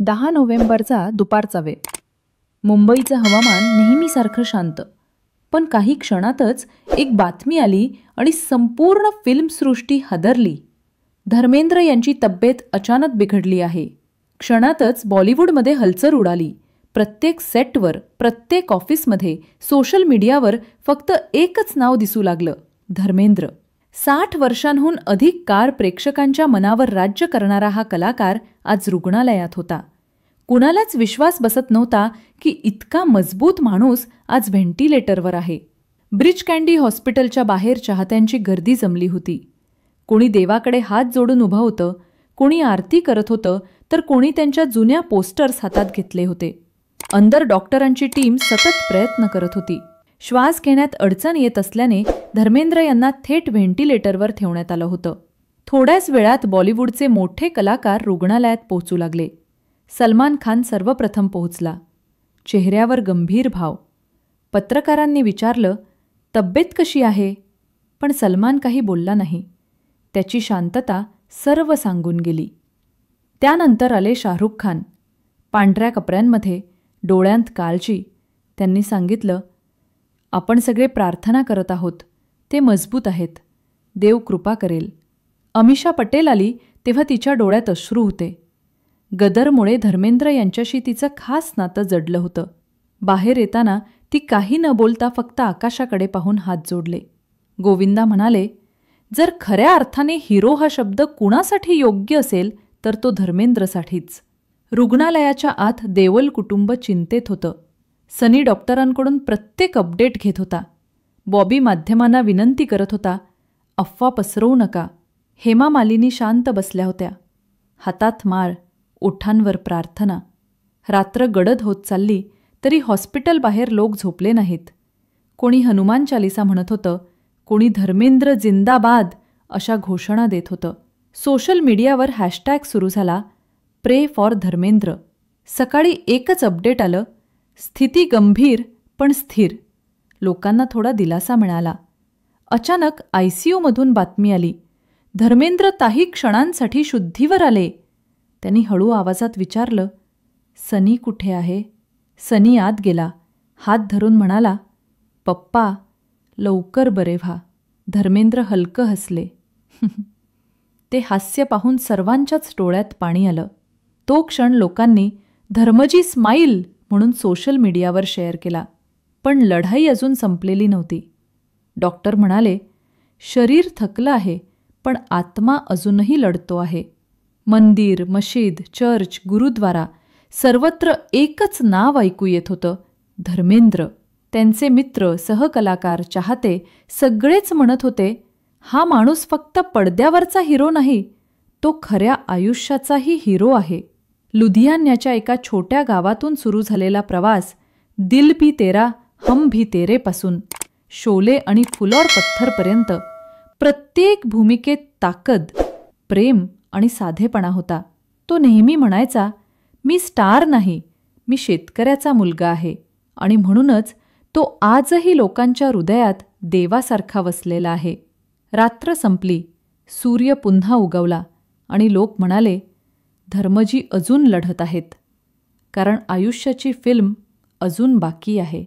10 नोव्हेंबरचा दुपारचा वेळ. मुंबईचं हवामान नेहमीसारखं शांत. पण काही क्षणातच एक बातमी आली आणि संपूर्ण फिल्मसृष्टी हादरली. धर्मेंद्र यांची तब्येत अचानक बिघडली आहे. क्षणातच बॉलिवूडमध्ये हलचल उडाली. प्रत्येक सेटवर, प्रत्येक ऑफिसमध्ये, सोशल मीडियावर फक्त एकच नाव दिसू लागलं, धर्मेंद्र. 60 वर्षांहून अधिक काळ प्रेक्षकांच्या मनावर राज्य करणारा हा कलाकार आज रुग्णालयात होता. कुणालाच विश्वास बसत नव्हता की इतका मजबूत माणूस आज व्हेंटिलेटरवर आहे. ब्रिच कँडी हॉस्पिटलच्या बाहेर चाहत्यांची गर्दी जमली होती. कोणी देवाकडे हात जोडून उभं होतं, कोणी आरती करत होतं, तर कोणी त्यांच्या जुन्या पोस्टर्स हातात घेतले होते. अंदर डॉक्टरांची टीम सतत प्रयत्न करत होती. श्वास घेण्यात अडचण येत असल्याने धर्मेंद्र यांना थेट व्हेंटिलेटरवर ठेवण्यात आलं होतं. थोड्याच वेळात बॉलिवूडचे मोठे कलाकार रुग्णालयात पोहोचू लागले. सलमान खान सर्वप्रथम पोहोचला. चेहऱ्यावर गंभीर भाव. पत्रकारांनी विचारलं, तब्येत कशी आहे? पण सलमान काही बोलला नाही. त्याची शांतता सर्व सांगून गेली. त्यानंतर आले शाहरुख खान. पांढऱ्या कपड्यांमध्ये, डोळ्यांत काळजी. त्यांनी सांगितलं, आपण सगळे प्रार्थना करत आहोत. ते मजबूत आहेत. देव कृपा करेल. अमिषा पटेल आली तेव्हा तिच्या डोळ्यात अश्रू होते. गदरमुळे धर्मेंद्र यांच्याशी तिचं खास नातं जडलं होतं. बाहेर येताना ती काही न बोलता फक्त आकाशाकडे पाहून हात जोडले. गोविंदा म्हणाले, जर खऱ्या अर्थाने हिरो हा शब्द कुणासाठी योग्य असेल तर तो धर्मेंद्रसाठीच. रुग्णालयाच्या आत देवल कुटुंब चिंतेत होतं. सनी डॉक्टरांकडून प्रत्येक अपडेट घेत होता. बॉबी माध्यमांना विनंती करत होता, अफवा पसरवू नका. हेमा मालिनी शांत बसल्या होत्या. हातात माळ, ओठांवर प्रार्थना. रात्र गडद होत चालली तरी हॉस्पिटल बाहेर लोक झोपले नाहीत. कोणी हनुमान चालिसा म्हणत होतं, कोणी धर्मेंद्र जिंदाबाद अशा घोषणा देत होतं. सोशल मीडियावर हॅशटॅग सुरू झाला, प्रे फॉर धर्मेंद्र. सकाळी एकच अपडेट आलं, स्थिती गंभीर पण स्थिर. लोकांना थोडा दिलासा मिळाला. अचानक ICUमधून बातमी आली, धर्मेंद्र काही क्षणांसाठी शुद्धीवर आले. त्यांनी हळू आवाजात विचारलं, सनी कुठे आहे? सनी आत गेला. हात धरून म्हणाला, पप्पा लवकर बरे व्हा. धर्मेंद्र हलकं हसले. ते हास्य पाहून सर्वांच्याच डोळ्यात पाणी आलं. तो क्षण लोकांनी धर्मजी स्माईल म्हणून सोशल मीडियावर शेअर केला. पण लढाई अजून संपलेली नव्हती. डॉक्टर म्हणाले, शरीर थकलं आहे पण आत्मा अजूनही लढतो आहे. मंदिर, मशीद, चर्च, गुरुद्वारा सर्वत्र एकच नाव ऐकू येत होतं, धर्मेंद्र. त्यांचे मित्र, सहकलाकार, चाहते सगळेच म्हणत होते, हा माणूस फक्त पडद्यावरचा हिरो नाही, तो खऱ्या आयुष्याचाही हिरो आहे. लुधियान्याच्या एका छोट्या गावातून सुरू झालेला प्रवास दिल भी तेरा हम भी तेरे पासून शोले आणि फुल और पत्थरपर्यंत प्रत्येक भूमिकेत ताकद, प्रेम आणि साधेपणा होता. तो नेहमी म्हणायचा, मी स्टार नाही, मी शेतकऱ्याचा मुलगा आहे. आणि म्हणूनच तो आजही लोकांच्या हृदयात देवासारखा वसलेला आहे. रात्र संपली. सूर्य पुन्हा उगवला आणि लोक म्हणाले, धर्मजी अजून लढत आहेत. कारण आयुष्याची फिल्म अजून बाकी आहे.